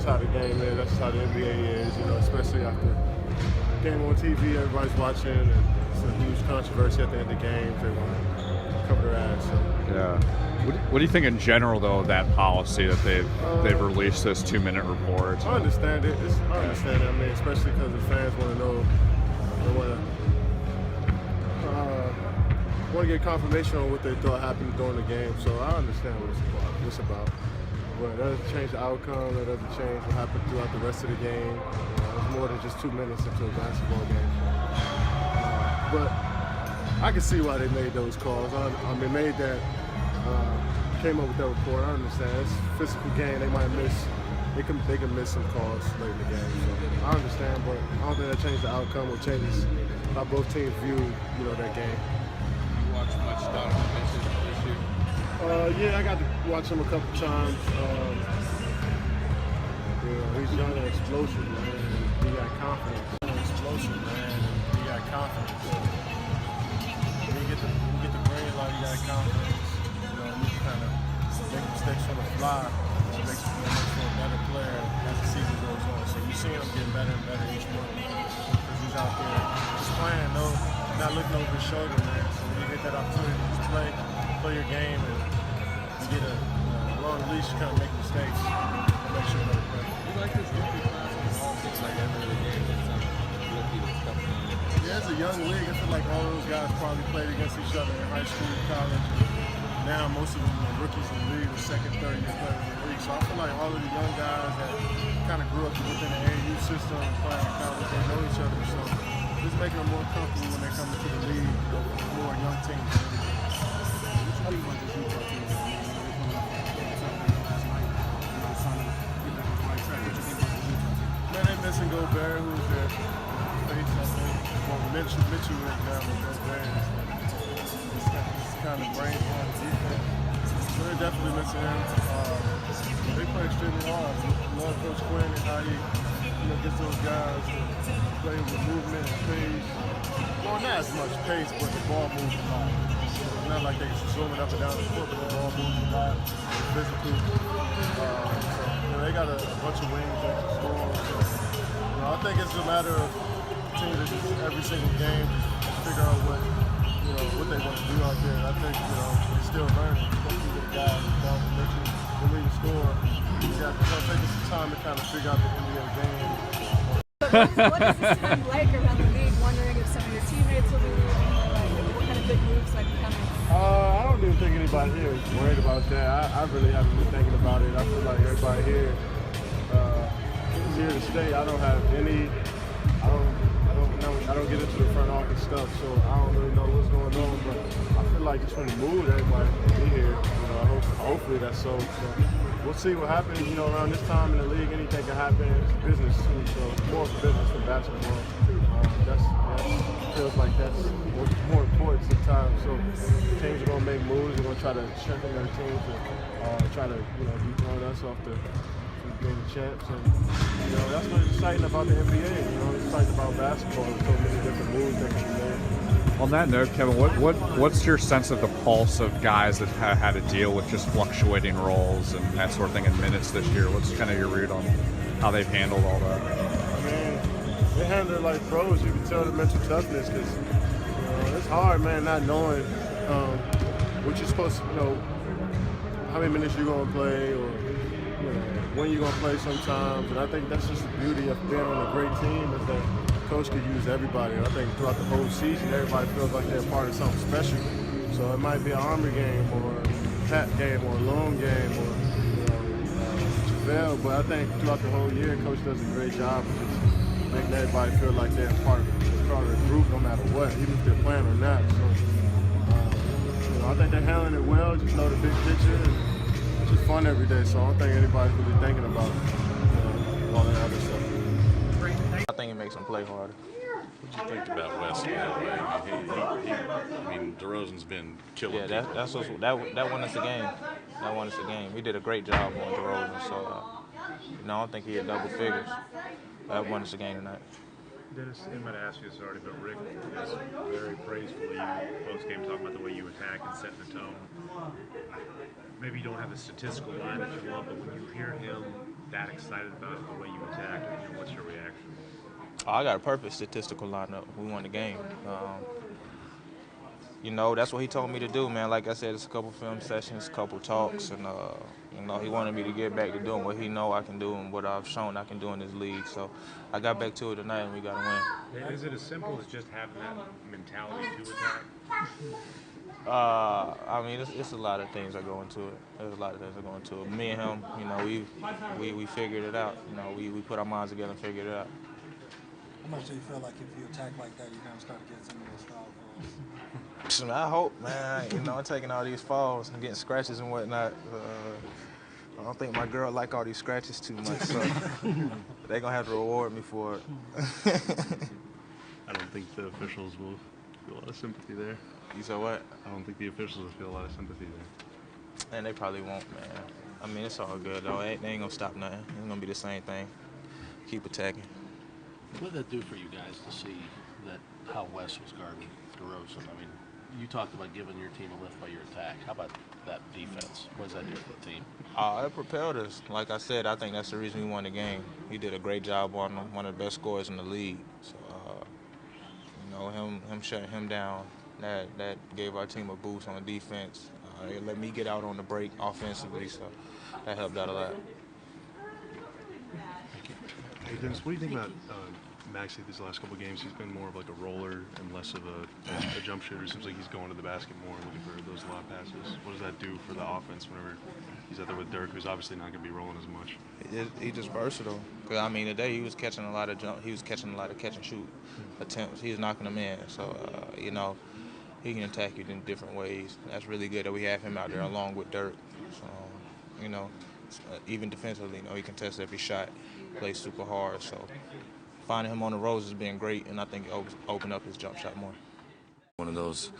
how the game is. That's how the NBA is, especially after game on TV, everybody's watching, and it's a huge controversy at the end of the games. They want to cover their ass. So. Yeah. What do you think in general, though, of that policy that they've released this 2-minute report? I understand it. I understand it. I mean, especially because the fans want to know, want to get confirmation on what they thought happened during the game. So I understand what it's about. But that doesn't change the outcome. That doesn't change what happened throughout the rest of the game. It's more than just 2 minutes into a basketball game. But I can see why they made those calls. Came up with that report. I understand. It's a physical game. They might miss. They can miss some calls late in the game. So I understand, but I don't think that changes the outcome or changes how both teams view, that game. You watch much Donovan Mitchell this year? Yeah, I got to watch him a couple times. He's young and explosive, man. And he got confidence. Explosive, man. And he got confidence. When you get the green light, he got confidence. You can kind of make mistakes on the fly. Makes you a better player as the season goes on. So you see him getting better and better each month because he's out there just playing, not looking over his shoulder, man. So when you get that opportunity to just play your game, and you get a long leash, you kind of make mistakes and make sure you're play. You like this rookie class on all things like that in the game? Rookie that's coming in. Yeah, it's a young league. I feel like all those guys probably played against each other in high school, college. Now most of them are rookies in the league, or second, third year players in the league. So I feel like all of the young guys that kind of grew up within the AAU system and playing in college, they know each other. So it's making them more comfortable when they come into the league, more young teams. How do you want this Utah team to be? Last night, trying to get back on the right track. What do you think about the Utah team? Man, they're missing Gobert, who's their face, I think. Well, Mitchell went down with Gobert. It's kind of brain on defense. So they're definitely missing him. They play extremely hard. I love Coach Quinn and how he gets those guys to play with movement and pace. Well, not as much pace, but the ball moves a lot. It's not like they're zooming up and down the court, but the ball moves a lot. It's physical. So they got a bunch of wings that can score. So, I think it's a matter of continuing to just every single game just figure out what they want to do out there. And I think they're still learning. Especially with the guys Donovan Mitchell, the way you score. It's taking some time to kind of figure out the NBA game. What is this time like around the league? Wondering if some of your teammates will be leaving, or what kind of big moves might be coming? I don't even think anybody here is worried about that. I really haven't been thinking about it. I feel like everybody here is here to stay. I don't have any. I don't get into the front office stuff, so I don't really know what's going on. But I feel like just when the mood, everybody will be here. Hopefully that's so. We'll see what happens. Around this time in the league, anything can happen. It's business too, so it's more business than basketball. That feels like that's more important sometimes. So teams are gonna make moves. They're gonna try to strengthen their teams and try to dethrone us off the being the champs. And that's what's exciting about the NBA. It's exciting about basketball. There's so many different moves that can be made. On that note, Kevin, what's your sense of the pulse of guys that have had to deal with just fluctuating roles and that sort of thing in minutes this year? What's kind of your read on how they've handled all that? I mean, they handle it like pros. You can tell the mental toughness because it's hard, man, not knowing what you're supposed to, how many minutes you're gonna play or when you're gonna play sometimes. And I think that's just the beauty of being on a great team is that coach could use everybody. And I think throughout the whole season, everybody feels like they're part of something special. So it might be an Army game or a Pat game or a Long game or JaVale. But I think throughout the whole year, coach does a great job of just making everybody feel like they're part of the group no matter what, even if they're playing or not. So I think they're handling it well, just know the big picture. And it's just fun every day. So I don't think anybody's really thinking about all that other stuff. I think it makes them play harder. What do you think about West? I mean, DeRozan's been killing. Yeah, that won us the game. That won us the game. He did a great job on DeRozan. So, I don't think he had double figures. That won us the game tonight. Dennis, I might ask you this already, but Rick is very praiseful of you post-game, talking about the way you attack and setting the tone. Maybe you don't have the statistical line that you want, but when you hear him that excited about the way you attacked? What's your reaction? I got a perfect statistical lineup. We won the game. That's what he told me to do, man. Like I said, it's a couple film sessions, a couple talks, and he wanted me to get back to doing what he know I can do and what I've shown I can do in this league. So I got back to it tonight, and we got to win. Is it as simple as just having that mentality to attack? It's a lot of things that go into it. There's a lot of things that go into it. Me and him, we figured it out. We put our minds together and figured it out. How much do you feel like if you attack like that, you're going to start to get some of those foul calls? I hope, man. I'm taking all these falls and getting scratches and whatnot. I don't think my girl like all these scratches too much, so they're gonna have to reward me for it. I don't think the officials will feel a lot of sympathy there. You said what? I don't think the officials will feel a lot of sympathy there. And they probably won't, man. It's all good though. They ain't gonna stop nothing. It's gonna be the same thing. Keep attacking. What did that do for you guys to see that how Wes was guarding DeRozan? You talked about giving your team a lift by your attack. How about that defense? What does that do for the team? It propelled us. Like I said, I think that's the reason we won the game. He did a great job on him, one of the best scorers in the league. So, him shutting him down, that gave our team a boost on defense. It let me get out on the break offensively, so that helped out a lot. Hey, Dennis, what do you think about Maxey these last couple of games? He's been more of like a roller and less of a jump shooter. It seems like he's going to the basket more, looking for those lob passes. What does that do for the offense whenever he's out there with Dirk, who's obviously not going to be rolling as much? He's just versatile. Cause today he was catching a lot of catch and shoot attempts. He was knocking them in. So he can attack you in different ways. That's really good that we have him out there along with Dirk. So even defensively, he can test every shot, plays super hard. So finding him on the road has been great, and I think it opened up his jump shot more. One of those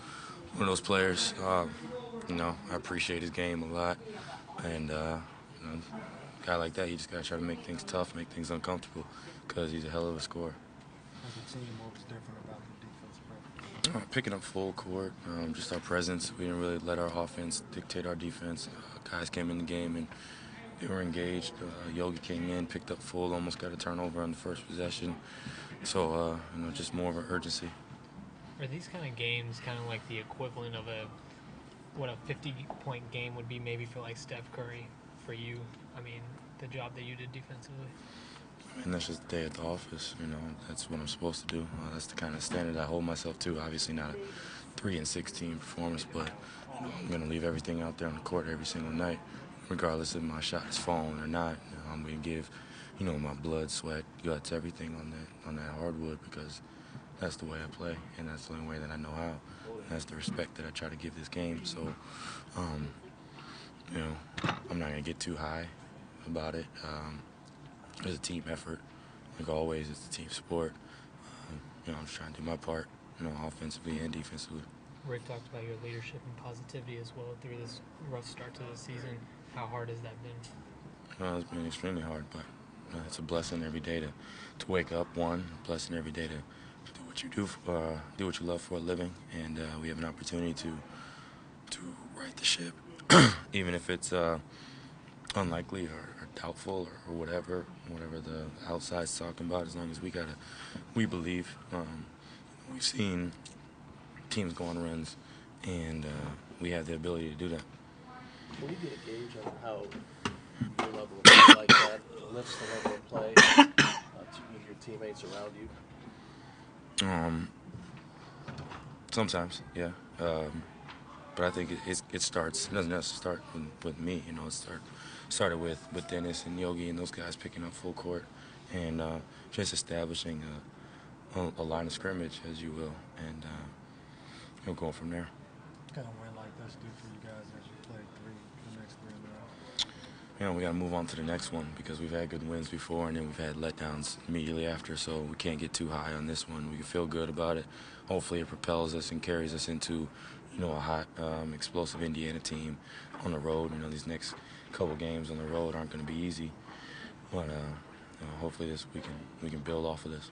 players. I appreciate his game a lot, and a guy like that, you just gotta try to make things tough, make things uncomfortable, because he's a hell of a scorer. As a team, what was different about the defense? Picking up full court, just our presence. We didn't really let our offense dictate our defense. Guys came in the game and they were engaged. Yogi came in, picked up full, almost got a turnover on the first possession. So, just more of an urgency. Are these kind of games kind of like the equivalent of what a 50-point game would be maybe for like Steph Curry for you? The job that you did defensively? That's just the day at the office, That's what I'm supposed to do. That's the kind of standard I hold myself to. Obviously not a 3-16 performance, but I'm going to leave everything out there on the court every single night, regardless if my shot is falling or not. I'm going to give, my blood, sweat, guts, everything on that hardwood, because that's the way I play, and that's the only way that I know how. And that's the respect that I try to give this game. So, I'm not going to get too high about it. It's a team effort. Like always, it's a team sport. I'm just trying to do my part, offensively and defensively. Rick talked about your leadership and positivity as well through this rough start to the season. How hard has that been? It's been extremely hard, but it's a blessing every day to wake up. A blessing every day to do what you do what you love for a living, and we have an opportunity to right the ship, even if it's unlikely or doubtful or whatever the outside's talking about. As long as we believe. We've seen teams go on runs, and we have the ability to do that. Can you get a gauge on how your level of play like that lifts the level of play with your teammates around you? Sometimes, yeah. But I think it doesn't necessarily start with me. It started with Dennis and Yogi and those guys picking up full court and just establishing a line of scrimmage, as you will, and going from there. What kind of win like this do for you guys as you play the next 3 in a row? We got to move on to the next one, because we've had good wins before, and then we've had letdowns immediately after, so we can't get too high on this one. We can feel good about it. Hopefully it propels us and carries us into a hot, explosive Indiana team on the road. These next couple games on the road aren't going to be easy, but hopefully we can build off of this.